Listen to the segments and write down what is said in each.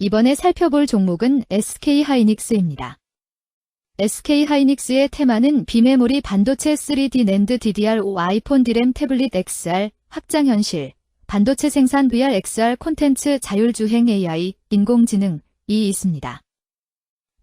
이번에 살펴볼 종목은 SK하이닉스입니다. SK하이닉스의 테마는 비메모리 반도체 3D 낸드 DDR5 아이폰 D램 태블릿 XR, 확장현실, 반도체 생산 VR XR 콘텐츠 자율주행 AI, 인공지능이 있습니다.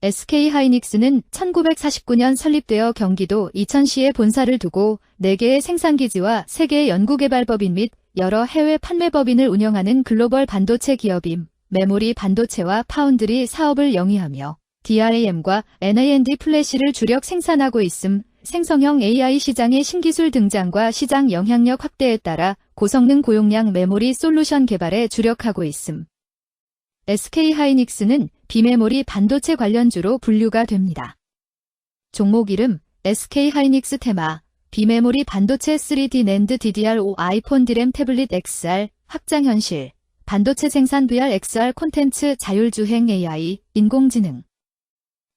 SK하이닉스는 1949년 설립되어 경기도 이천시에 본사를 두고 4개의 생산기지와 3개의 연구개발법인 및 여러 해외 판매법인을 운영하는 글로벌 반도체 기업임, 메모리 반도체와 파운드리 사업을 영위하며 DRAM과 NAND 플래시를 주력 생산하고 있음. 생성형 AI 시장의 신기술 등장과 시장 영향력 확대에 따라 고성능 고용량 메모리 솔루션 개발에 주력하고 있음. SK하이닉스는 비메모리 반도체 관련주로 분류가 됩니다. 종목 이름 SK하이닉스 테마 비메모리 반도체 3D 낸드 DDR5 아이폰 D램 태블릿 XR, 확장현실, 반도체 생산 VR XR 콘텐츠 자율주행 AI, 인공지능.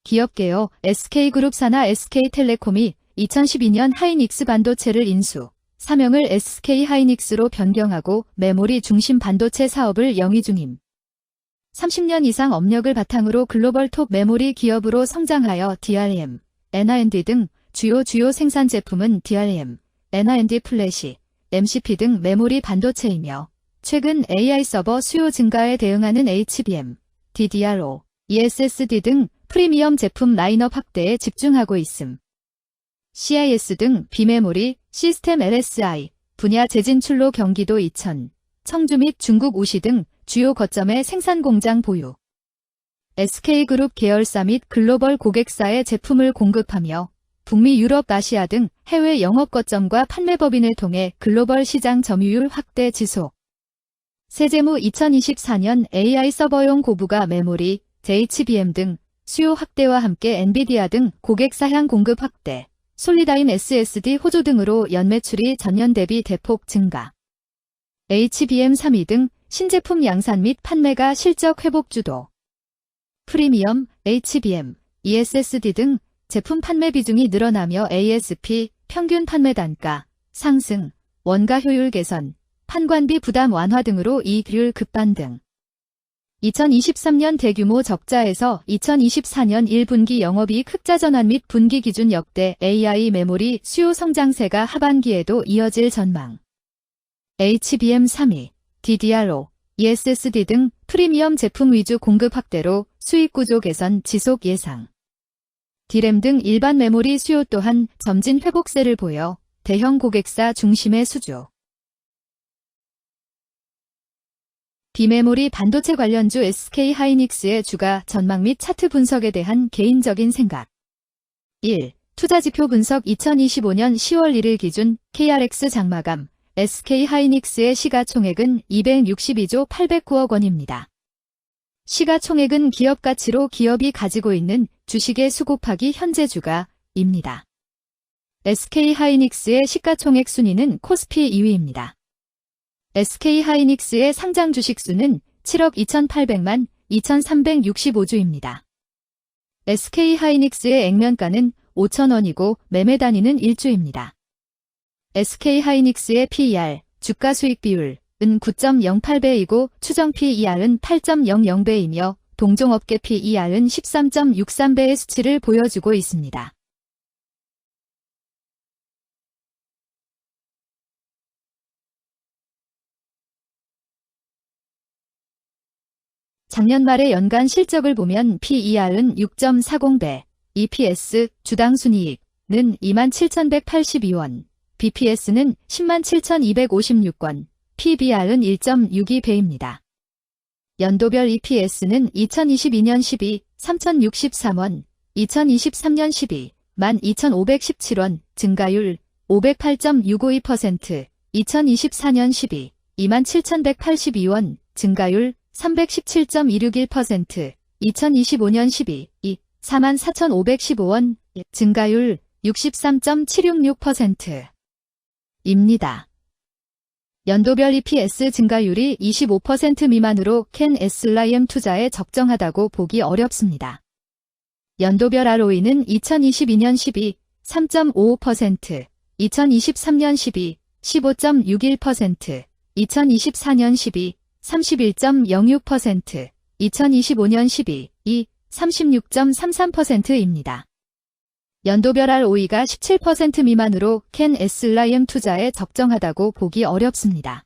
기업개요 SK그룹 산하 SK텔레콤이 2012년 하이닉스 반도체를 인수, 사명을 SK하이닉스로 변경하고 메모리 중심 반도체 사업을 영위 중임. 30년 이상 업력을 바탕으로 글로벌 톱 메모리 기업으로 성장하여 DRAM, NAND 등 주요 생산 제품은 DRAM, NAND 플래시, MCP 등 메모리 반도체이며 최근 AI 서버 수요 증가에 대응하는 HBM, DDR5, ESSD 등 프리미엄 제품 라인업 확대에 집중하고 있음. CIS 등 비메모리, 시스템 LSI 분야 재진출로 경기도 이천, 청주 및 중국 우시 등 주요 거점의 생산 공장 보유. SK그룹 계열사 및 글로벌 고객사에 제품을 공급하며 북미 유럽 아시아 등 해외 영업 거점과 판매법인을 통해 글로벌 시장 점유율 확대 지속. 세제무 2024년 AI 서버용 고부가 메모리, HBM 등 수요 확대와 함께 엔비디아 등 고객사향 공급 확대, 솔리다임 SSD 호조 등으로 연매출이 전년 대비 대폭 증가. HBM 3위 등 신제품 양산 및 판매가 실적 회복 주도. 프리미엄, HBM, ESSD 등 제품 판매 비중이 늘어나며 ASP, 평균 판매 단가, 상승, 원가 효율 개선, 판관비 부담 완화 등으로 이익률 급반 등. 2023년 대규모 적자에서 2024년 1분기 영업이익 흑자 전환 및 분기 기준 역대 AI 메모리 수요 성장세가 하반기에도 이어질 전망. HBM 3위, DDR5, ESSD 등 프리미엄 제품 위주 공급 확대로 수익 구조 개선 지속 예상. D램 등 일반 메모리 수요 또한 점진 회복세를 보여 대형 고객사 중심의 수주. 비메모리 반도체 관련주 SK하이닉스의 주가 전망 및 차트 분석에 대한 개인적인 생각. 1. 투자지표 분석 2025년 10월 1일 기준 KRX 장마감 SK하이닉스의 시가총액은 262조 809억 원입니다. 시가총액은 기업가치로 기업이 가지고 있는 주식의 수 곱하기 현재 주가입니다. SK하이닉스의 시가총액 순위는 코스피 2위입니다. SK하이닉스의 상장 주식 수는 7억 2,800만 2,365주입니다. SK하이닉스의 액면가는 5,000원이고 매매 단위는 1주입니다. SK하이닉스의 PER, 주가 수익 비율은 9.08배이고 추정 PER은 8.00배이며 동종업계 PER은 13.63배의 수치를 보여주고 있습니다. 작년 말의 연간 실적을 보면 PER은 6.40배, EPS, 주당 순이익은 27,182원, BPS는 107,256원, PBR은 1.62배입니다. 연도별 EPS는 2022년 12, 3,063원, 2023년 12, 12,517원, 증가율 508.652%, 2024년 12, 27,182원, 증가율 317.261%, 2025년 12, 44,515원, 증가율 63.766%. 입니다. 연도별 EPS 증가율이 25% 미만으로 캔 SLIM 투자에 적정하다고 보기 어렵습니다. 연도별 ROE는 2022년 12, 3.55%, 2023년 12, 15.61%, 2024년 12, 31.06%, 2025년 12이 36.33%입니다. 연도별 ROE가 17% 미만으로 캔 SLIM 투자에 적정하다고 보기 어렵습니다.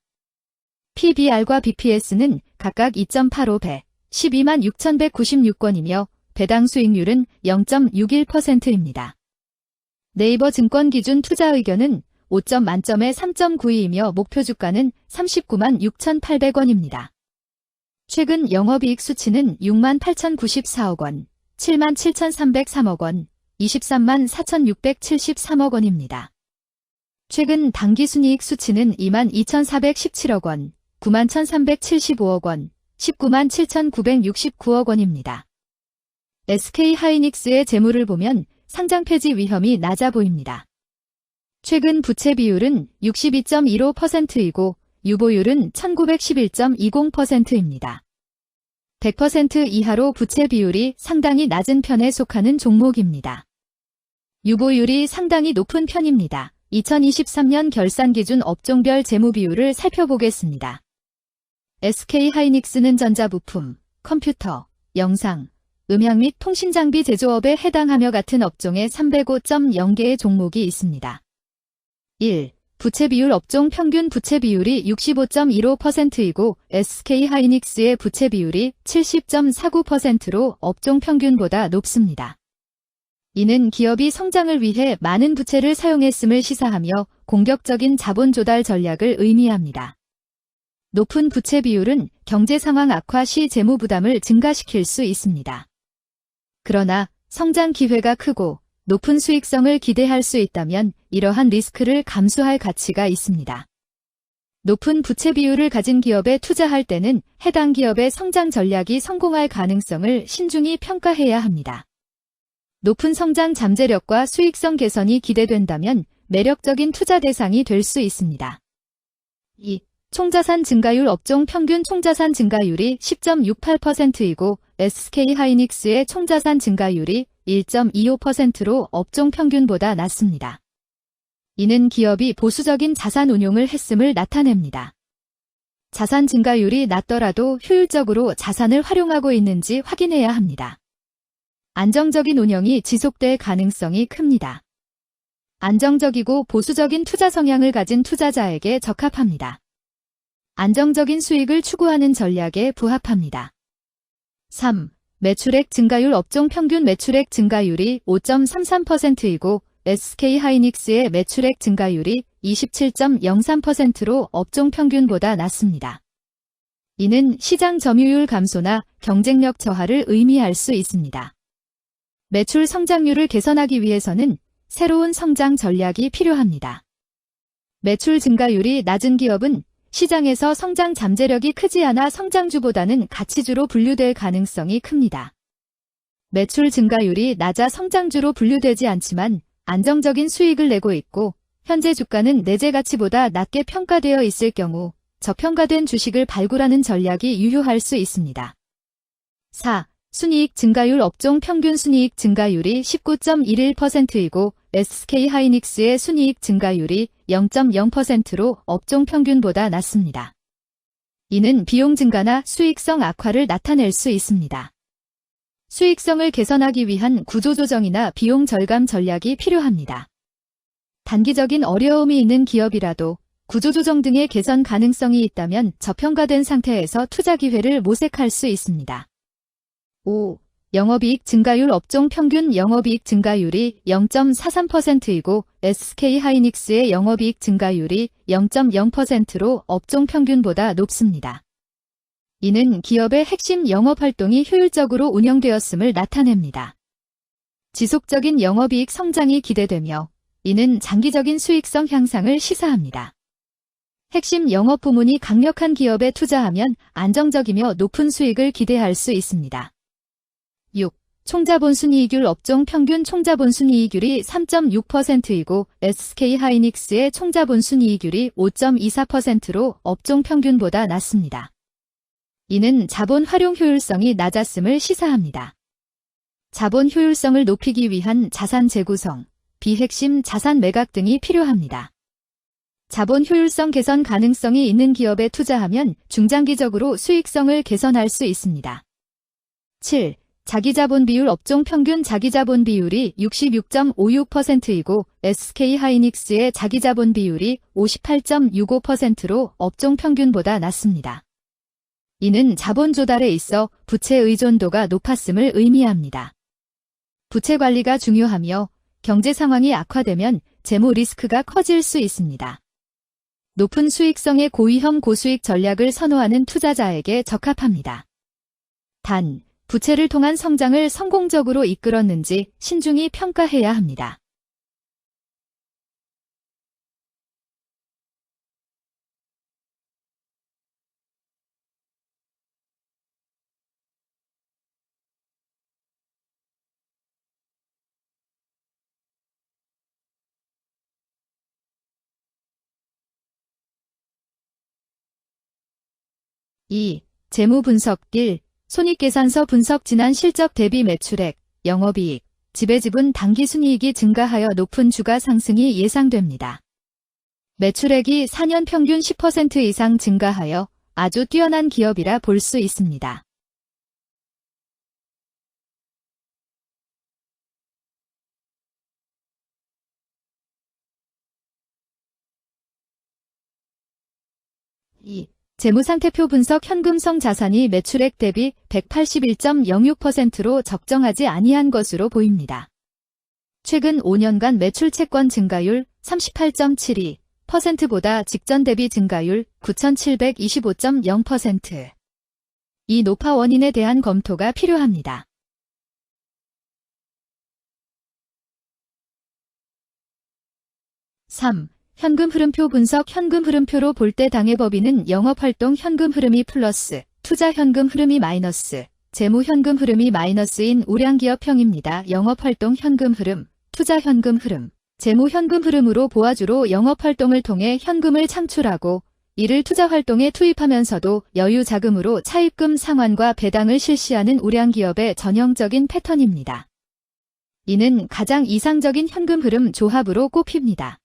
PBR과 BPS는 각각 2.85배, 126,196건이며 배당 수익률은 0.61%입니다. 네이버 증권 기준 투자 의견은 5점 만점에 3.92이며 목표 주가는 39만 6,800원입니다. 최근 영업이익 수치는 6만 8,094억 원, 7만 7,303억 원, 23만 4,673억 원입니다. 최근 당기순이익 수치는 2만 2,417억 원, 9만 1,375억 원, 19만 7,969억 원입니다. SK하이닉스의 재물을 보면 상장 폐지 위험이 낮아 보입니다. 최근 부채 비율은 62.15%이고 유보율은 1911.20%입니다. 100% 이하로 부채 비율이 상당히 낮은 편에 속하는 종목입니다. 유보율이 상당히 높은 편입니다. 2023년 결산 기준 업종별 재무 비율을 살펴보겠습니다. SK하이닉스는 전자부품, 컴퓨터, 영상, 음향 및 통신장비 제조업에 해당하며 같은 업종에 305.0개의 종목이 있습니다. 1. 부채 비율 업종 평균 부채 비율이 65.15%이고 SK하이닉스의 부채 비율이 70.49%로 업종 평균보다 높습니다. 이는 기업이 성장을 위해 많은 부채를 사용했음을 시사하며 공격적인 자본 조달 전략을 의미합니다. 높은 부채 비율은 경제 상황 악화 시 재무 부담을 증가시킬 수 있습니다. 그러나 성장 기회가 크고 높은 수익성을 기대할 수 있다면 이러한 리스크를 감수할 가치가 있습니다. 높은 부채 비율을 가진 기업에 투자할 때는 해당 기업의 성장 전략이 성공할 가능성을 신중히 평가해야 합니다. 높은 성장 잠재력과 수익성 개선이 기대된다면 매력적인 투자 대상이 될 수 있습니다. 2. 총자산 증가율 업종 평균 총자산 증가율이 10.68%이고 SK하이닉스의 총자산 증가율이 1.25%로 업종 평균보다 낮습니다. 이는 기업이 보수적인 자산 운용을 했음을 나타냅니다. 자산 증가율이 낮더라도 효율적으로 자산을 활용하고 있는지 확인해야 합니다. 안정적인 운영이 지속될 가능성이 큽니다. 안정적이고 보수적인 투자 성향을 가진 투자자에게 적합합니다. 안정적인 수익을 추구하는 전략에 부합합니다. 3. 매출액 증가율 업종 평균 매출액 증가율이 5.33%이고 SK하이닉스의 매출액 증가율이 27.03%로 업종 평균보다 낮습니다. 이는 시장 점유율 감소나 경쟁력 저하를 의미할 수 있습니다. 매출 성장률을 개선하기 위해서는 새로운 성장 전략이 필요합니다. 매출 증가율이 낮은 기업은 시장에서 성장 잠재력이 크지 않아 성장주보다는 가치주로 분류될 가능성이 큽니다. 매출 증가율이 낮아 성장주로 분류되지 않지만 안정적인 수익을 내고 있고 현재 주가는 내재 가치보다 낮게 평가되어 있을 경우 저평가된 주식을 발굴하는 전략이 유효할 수 있습니다. 4. 순이익 증가율 업종 평균 순이익 증가율이 19.11%이고 SK하이닉스의 순이익 증가율이 0.0%로 업종 평균보다 낮습니다. 이는 비용 증가나 수익성 악화를 나타낼 수 있습니다. 수익성을 개선하기 위한 구조조정이나 비용 절감 전략이 필요합니다. 단기적인 어려움이 있는 기업이라도 구조조정 등의 개선 가능성이 있다면 저평가된 상태에서 투자 기회를 모색할 수 있습니다. 5. 영업이익 증가율 업종 평균 영업이익 증가율이 0.43%이고 SK하이닉스의 영업이익 증가율이 0.0%로 업종 평균보다 높습니다. 이는 기업의 핵심 영업활동이 효율적으로 운영되었음을 나타냅니다. 지속적인 영업이익 성장이 기대되며 이는 장기적인 수익성 향상을 시사합니다. 핵심 영업 부문이 강력한 기업에 투자하면 안정적이며 높은 수익을 기대할 수 있습니다. 6. 총자본순이익률 업종 평균 총자본순이익률이 3.6%이고 SK하이닉스의 총자본순이익률이 5.24%로 업종 평균보다 낮습니다. 이는 자본 활용 효율성이 낮았음을 시사합니다. 자본 효율성을 높이기 위한 자산 재구성, 비핵심 자산 매각 등이 필요합니다. 자본 효율성 개선 가능성이 있는 기업에 투자하면 중장기적으로 수익성을 개선할 수 있습니다. 7. 자기자본 비율 업종 평균 자기자본 비율이 66.56%이고 SK하이닉스의 자기자본 비율이 58.65%로 업종 평균보다 낮습니다. 이는 자본 조달에 있어 부채 의존도가 높았음을 의미합니다. 부채 관리가 중요하며 경제 상황이 악화되면 재무 리스크가 커질 수 있습니다. 높은 수익성의 고위험 고수익 전략을 선호하는 투자자에게 적합합니다. 단, 부채를 통한 성장을 성공적으로 이끌었는지 신중히 평가해야 합니다. (2) 재무 분석 1. 손익계산서 분석 지난 실적 대비 매출액, 영업이익, 지배지분 당기순이익이 증가하여 높은 주가 상승이 예상됩니다. 매출액이 4년 평균 10% 이상 증가하여 아주 뛰어난 기업이라 볼 수 있습니다. (2) 재무상태표 분석 현금성 자산이 매출액 대비 181.06%로 적정하지 아니한 것으로 보입니다. 최근 5년간 매출 채권 증가율 38.72%보다 직전 대비 증가율 9,725.0%. 이 노파 원인에 대한 검토가 필요합니다. (3) 현금 흐름표 분석 현금 흐름표로 볼 때 당해 법인은 영업활동 현금 흐름이 플러스, 투자 현금 흐름이 마이너스, 재무 현금 흐름이 마이너스인 우량기업형입니다. 영업활동 현금 흐름, 투자 현금 흐름, 재무 현금 흐름으로 보아주로 영업활동을 통해 현금을 창출하고 이를 투자활동에 투입하면서도 여유 자금으로 차입금 상환과 배당을 실시하는 우량기업의 전형적인 패턴입니다. 이는 가장 이상적인 현금 흐름 조합으로 꼽힙니다.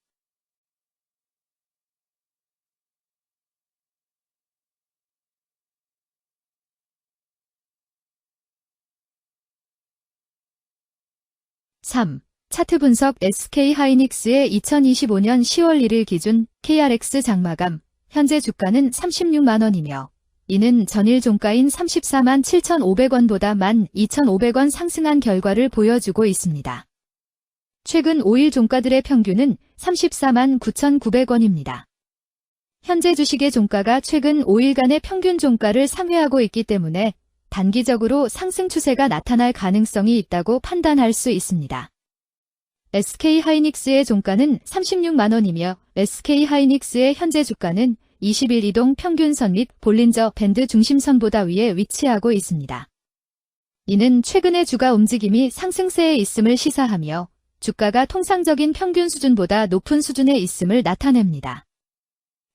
(3) 차트 분석 SK하이닉스의 2025년 10월 1일 기준 KRX 장마감, 현재 주가는 36만원이며 이는 전일 종가인 34만 7,500원보다 12,500원 상승한 결과를 보여주고 있습니다. 최근 5일 종가들의 평균은 34만 9,900원입니다. 현재 주식의 종가가 최근 5일간의 평균 종가를 상회하고 있기 때문에 단기적으로 상승 추세가 나타날 가능성이 있다고 판단할 수 있습니다. SK하이닉스의 종가는 36만원이며 SK하이닉스의 현재 주가는 20일 이동 평균선 및 볼린저 밴드 중심선보다 위에 위치하고 있습니다. 이는 최근의 주가 움직임이 상승세에 있음을 시사하며 주가가 통상적인 평균 수준보다 높은 수준에 있음을 나타냅니다.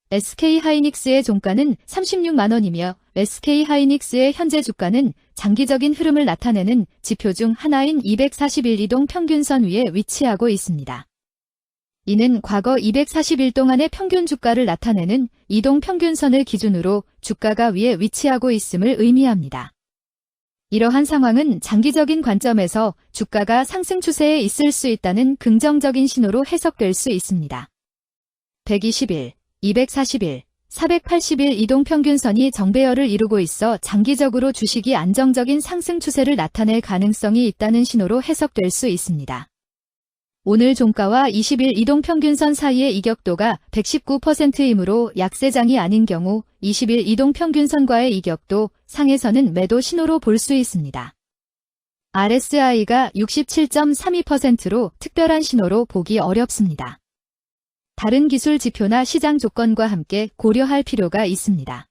SK하이닉스의 종가는 36만원이며 SK하이닉스의 현재 주가는 장기적인 흐름을 나타내는 지표 중 하나인 241 이동 평균선 위에 위치하고 있습니다. 이는 과거 240일 동안의 평균 주가를 나타내는 이동 평균선을 기준으로 주가가 위에 위치하고 있음을 의미합니다. 이러한 상황은 장기적인 관점에서 주가가 상승 추세에 있을 수 있다는 긍정적인 신호로 해석될 수 있습니다. 120일, 240일, 480일 이동평균선이 정배열을 이루고 있어 장기적으로 주식이 안정적인 상승 추세를 나타낼 가능성이 있다는 신호로 해석될 수 있습니다. 오늘 종가와 20일 이동평균선 사이의 이격도가 119%이므로 약세장이 아닌 경우 20일 이동평균선과의 이격도 상에서는 매도 신호로 볼 수 있습니다. RSI가 67.32%로 특별한 신호로 보기 어렵습니다. 다른 기술 지표나 시장 조건과 함께 고려할 필요가 있습니다.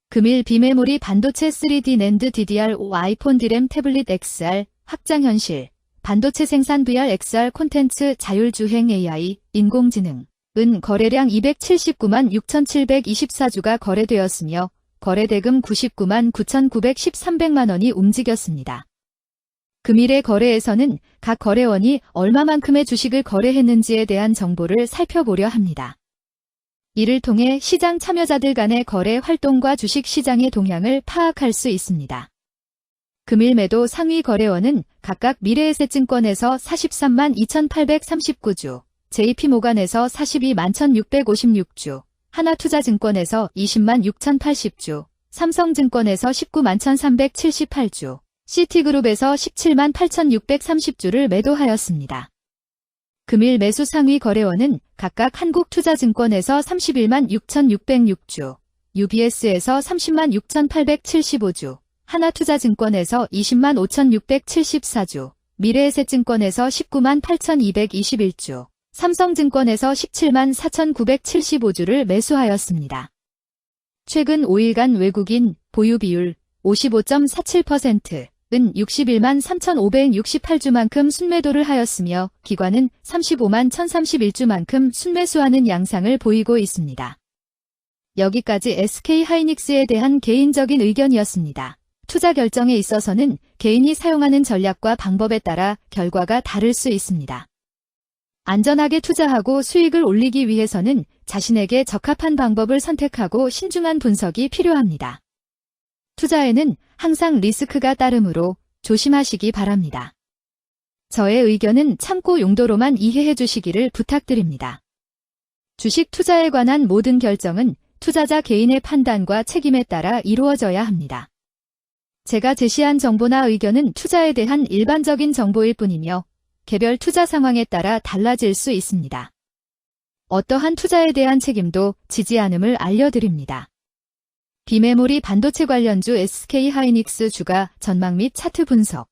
금일 비메모리 반도체 3D 낸드 DDR5 아이폰 D램 태블릿 XR 확장 현실 반도체 생산 VR XR 콘텐츠 자율주행 AI 인공지능 은 거래량 279만 6,724주가 거래되었으며 거래대금 99만 9,913백만 원이 움직였습니다. 금일의 거래에서는 각 거래원이 얼마만큼의 주식을 거래했는지에 대한 정보를 살펴보려 합니다. 이를 통해 시장 참여자들 간의 거래 활동과 주식 시장의 동향을 파악할 수 있습니다. 금일 매도 상위 거래원은 각각 미래에셋증권에서 43만 2,839주, JP모간에서 42만 1,656주, 하나투자증권에서 20만 6,080주, 삼성증권에서 19만 1,378주, 시티그룹에서 17만 8,630주를 매도하였습니다. 금일 매수 상위 거래원은 각각 한국투자증권에서 31만 6,606주, UBS에서 30만 6,875주, 하나투자증권에서 20만 5,674주, 미래에셋증권에서 19만 8,221주, 삼성증권에서 17만 4,975주를 매수하였습니다. 최근 5일간 외국인 보유 비율 55.47%은 61만 3,568주만큼 순매도를 하였으며 기관은 35만 1,031주만큼 순매수하는 양상을 보이고 있습니다. 여기까지 SK하이닉스에 대한 개인적인 의견이었습니다. 투자 결정에 있어서는 개인이 사용하는 전략과 방법에 따라 결과가 다를 수 있습니다. 안전하게 투자하고 수익을 올리기 위해서는 자신에게 적합한 방법을 선택하고 신중한 분석이 필요합니다. 투자에는 항상 리스크가 따르므로 조심하시기 바랍니다. 저의 의견은 참고 용도로만 이해해 주시기를 부탁드립니다. 주식 투자에 관한 모든 결정은 투자자 개인의 판단과 책임에 따라 이루어져야 합니다. 제가 제시한 정보나 의견은 투자에 대한 일반적인 정보일 뿐이며 개별 투자 상황에 따라 달라질 수 있습니다. 어떠한 투자에 대한 책임도 지지 않음을 알려드립니다. 비메모리 반도체 관련주 SK하이닉스 주가 전망 및 차트 분석